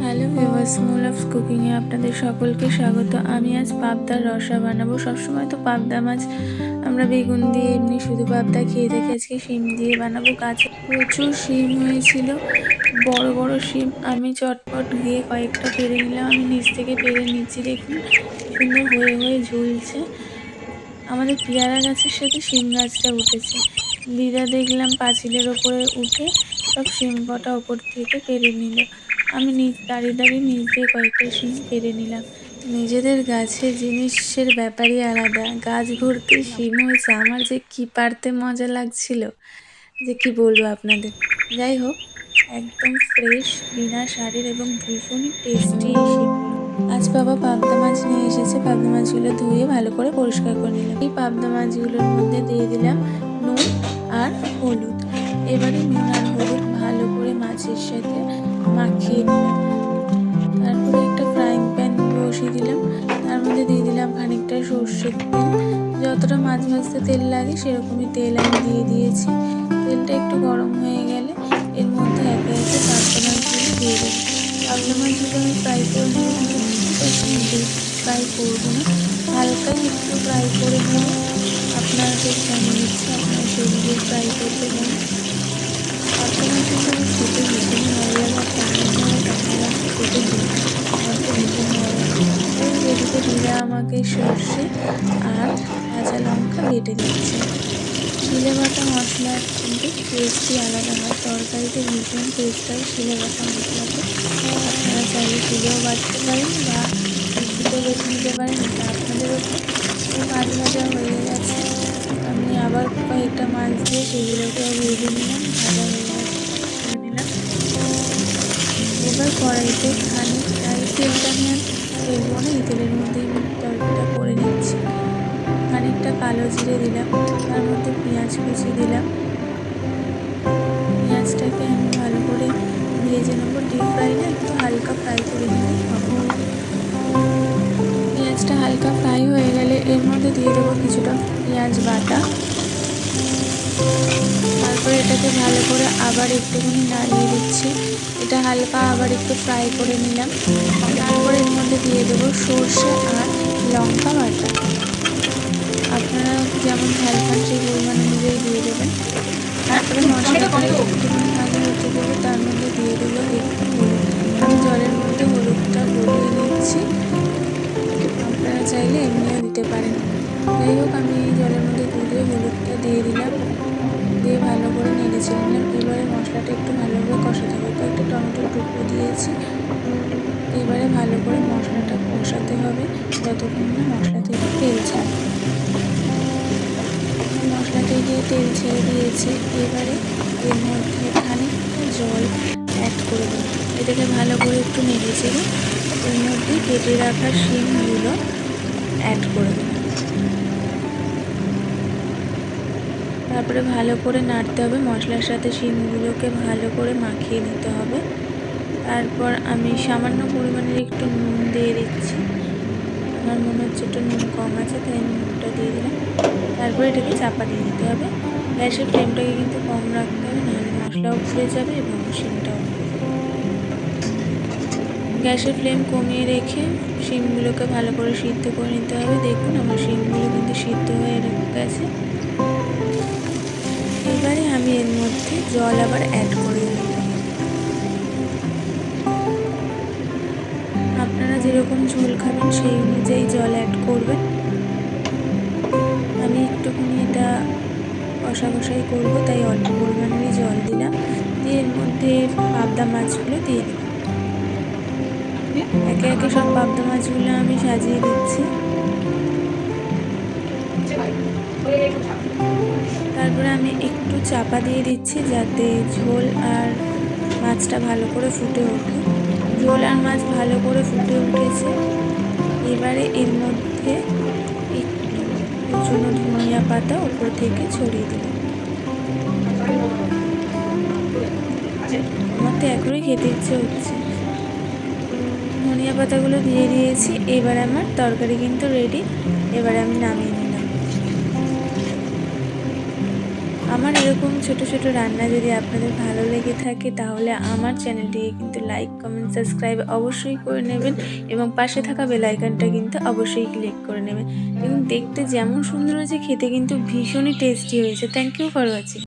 Hello viewers, মুলভস কুকিংয়ে আপনাদের সকলকে স্বাগত। আমি আজ পাবদার রসা বানাবো। সবসময় তো পাবদা মাছ আমরা বেগুন দিয়ে এমনি শুধু পাবদা খেয়ে থাকি। আজকে শিম দিয়ে বানাবো। গাছে প্রচুর শিম হয়েছিল, বড় বড় শিম। আমি চটপট গিয়ে কয়েকটা পেড়ে নিলাম। আমি নিচ থেকে পেড়ে নিচ্ছি, দেখুন কি সুন্দর হয়ে হয়ে ঝুলছে। আমাদের পেয়ারা গাছের সাথে শিম গাছটা উঠেছে। দিদা দেখলাম পাঁচিলের ওপরে উঠে সব শিম কটা ওপর থেকে পেড়ে নিল। আমি দাঁড়িয়ে দাঁড়িয়ে নিচ দিয়ে কয়েকটা শিম পেড়ে নিলাম। নিজেদের গাছের জিনিসের ব্যাপারই আলাদা। গাছ ভর্তি শিম হয়েছে, আমার যে কি পারতে মজা লাগছিল যে কি বলবো আপনাদের। যাই হোক, একদম ফ্রেশ, বিনা সারের এবং ভীষণই টেস্টি এই শিমগুলো। আজ বাবা পাবদা মাছ নিয়ে এসেছে। পাবদা মাছগুলো ধুয়ে ভালো করে পরিষ্কার করে নিলাম। এই পাবদা মাছগুলোর মধ্যে দিয়ে দিলাম নুন আর হলুদ। এবারে নুন আর হলুদ ভালো করে মাছের সাথে মাখিয়ে নিলাম। তারপরে একটা ফ্রাইং প্যান বসিয়ে দিলাম। তার মধ্যে দিয়ে দিলাম খানিকটা সর্ষের তেল। যতটা মাছ ভাজতে তেল লাগে সেরকমই তেল আমি দিয়ে দিয়েছি। তেলটা একটু গরম হয়ে গেলে এর মধ্যে একে একে পাবদা মাছগুলো দিয়ে দেবো। পাবদা মাছগুলো আমি ফ্রাই করে নেবো, ডিপ ফ্রাই করবো না, হালকাই একটু ফ্রাই করে নেবো। আপনাদের কেমন ইচ্ছে আপনারা সেগুলো ফ্রাই করতে পারেন। পাবদা মাছগুলো আমার খেতে ভীষণই ভালো লাগে, আর তার মধ্যে আমার পাবদা মাছ খেতে আমার তো ভীষণ ভালো লাগে। এবং এদিকে দিদা আমাকে সর্ষে আর কাঁচা লঙ্কা বেটে দিচ্ছে। শিলে বাটা মশলার কিন্তু টেস্টই আলাদা হয়, তরকারিতে ভীষণ টেস্ট হয় শিলে বাটা মশলাতে। আপনারা চাইলে শিলেও বাটতে পারেন বা মিক্সিতেও বেটে নিতে পারেন, এটা আপনাদের ওপর। মাছ ভাজা হয়ে গেছে, আমি আবার কয়েকটা মাছ দিয়ে সেগুলোকেও ভেজে নিলাম। ভাজা হয়ে গেছে, তুলে নিলাম। এবার কড়াইতে খানিকটা, এই তেলটা আমি আর ফেলবো না, এই তেলের মধ্যেই আমি তরকারিটা করে নিচ্ছি। খানিকটা কালো জিরে দিলাম, তার মধ্যে পেঁয়াজ কুচি দিলাম। পেঁয়াজটাকে আমি ভালো করে ভেজে নেবো, ডিপ ফ্রাই না, একটু হালকা ফ্রাই করে নিলেই হবে। পেঁয়াজটা হালকা ফ্রাই হয়ে গেলে এর মধ্যে দিয়ে দেবো কিছুটা পেঁয়াজ বাটা। তারপরে এটাকে ভালো করে আবার একটুখানি নাড়িয়ে দিচ্ছি। এটা হালকা আবার একটু ফ্রাই করে নিলাম। তারপরে এর মধ্যে দিয়ে দেবো সর্ষে আর লঙ্কা বাটা। আপনারা যেমন ঝাল খান সেই পরিমাণ অনুযায়ী দিয়ে দেবেন। তারপরে মশলাটা একটুখানি ভালো হতে দেবো, তার মধ্যে দিয়ে দেবো একটু হলুদ। আমি জলের মধ্যে হলুদটা গলিয়ে নিচ্ছি, আপনারা চাইলে এমনিও দিতে পারেন। যাই হোক, আমি এই জলের মধ্যে গুলিয়ে হলুদটা দিয়ে দিলাম, দিয়ে ভালো করে নেড়ে চেড়ে নিলাম। এবারে মশলাটা একটু ভালোভাবে কষাতে হবে, কয়েকটা টমেটোর টুকরো দিয়েছি। এবারে ভালো করে মশলাটা কষাতে হবে যতক্ষণ না মশলা থেকে তেল ছাড়ে। মশলা থেকে তেল ছেড়ে দিয়েছে, এবারে এর মধ্যে খানিকটা জল অ্যাড করে দেবো। এটাকে ভালো করে একটু নেড়ে চেড়ে এর মধ্যে কেটে রাখা শিমগুলো অ্যাড করে দেবো। তারপরে ভালো করে নাড়তে হবে, মশলার সাথে শিমগুলোকে ভালো করে মাখিয়ে নিতে হবে। তারপর আমি সামান্য পরিমাণের একটু নুন দিয়ে দিচ্ছি। আমার মনে হচ্ছে একটু নুন কম আছে, তাই আমি নুনটা দিয়ে দিলাম। তারপর এটাকে চাপা দিয়ে দিতে হবে। গ্যাসের ফ্লেমটাকে কিন্তু কম রাখতে হবে, নাহলে মশলাও পুড়ে যাবে এবং শিমটাও পুড়ে যাবে। গ্যাসের ফ্লেম কমিয়ে রেখে শিমগুলোকে ভালো করে সিদ্ধ করে নিতে হবে। দেখুন আমার শিমগুলো কিন্তু সিদ্ধ হয়ে গেছে। এবারে আমি এর মধ্যে জল আবার অ্যাড করে দিলাম। আপনারা যেরকম ঝোল খাবেন সেই অনুযায়ী জল অ্যাড করবেন। আমি একটুখানি এটা কষা কষাই করবো, তাই অল্প পরিমাণেরই জল দিলাম। দিয়ে এর মধ্যে পাবদা মাছগুলো দিয়ে দিলাম। একে একে সব পাবদা মাছগুলো আমি সাজিয়ে দিচ্ছি। তারপরে আমি একটু চাপা দিয়ে দিচ্ছি যাতে ঝোল আর মাছটা ভালো করে ফুটে ওঠে। ঝোল আর মাছ ভালো করে ফুটে উঠেছে। এবারে এর মধ্যে একটু কুচনো ধনিয়া পাতা উপর থেকে ছড়িয়ে দিলাম। আমার তো এখনই খেতে ইচ্ছে হচ্ছে। ধনিয়া পাতাগুলো দিয়ে দিয়েছি। এবার আমার তরকারি কিন্তু রেডি। এবারে আমি নামিয়ে নিলাম। আমার এরকম ছোট ছোট রান্না যদি আপনাদের ভালো লেগে থাকে তাহলে আমার চ্যানেলটিকে কিন্তু লাইক, কমেন্ট, সাবস্ক্রাইব অবশ্যই করে নেবেন এবং পাশে থাকা বেল আইকনটা কিন্তু অবশ্যই ক্লিক করে নেবেন। এবং দেখতে যেমন সুন্দর হয়েছে, খেতে কিন্তু ভীষণই টেস্টি হয়েছে। Thank you for watching.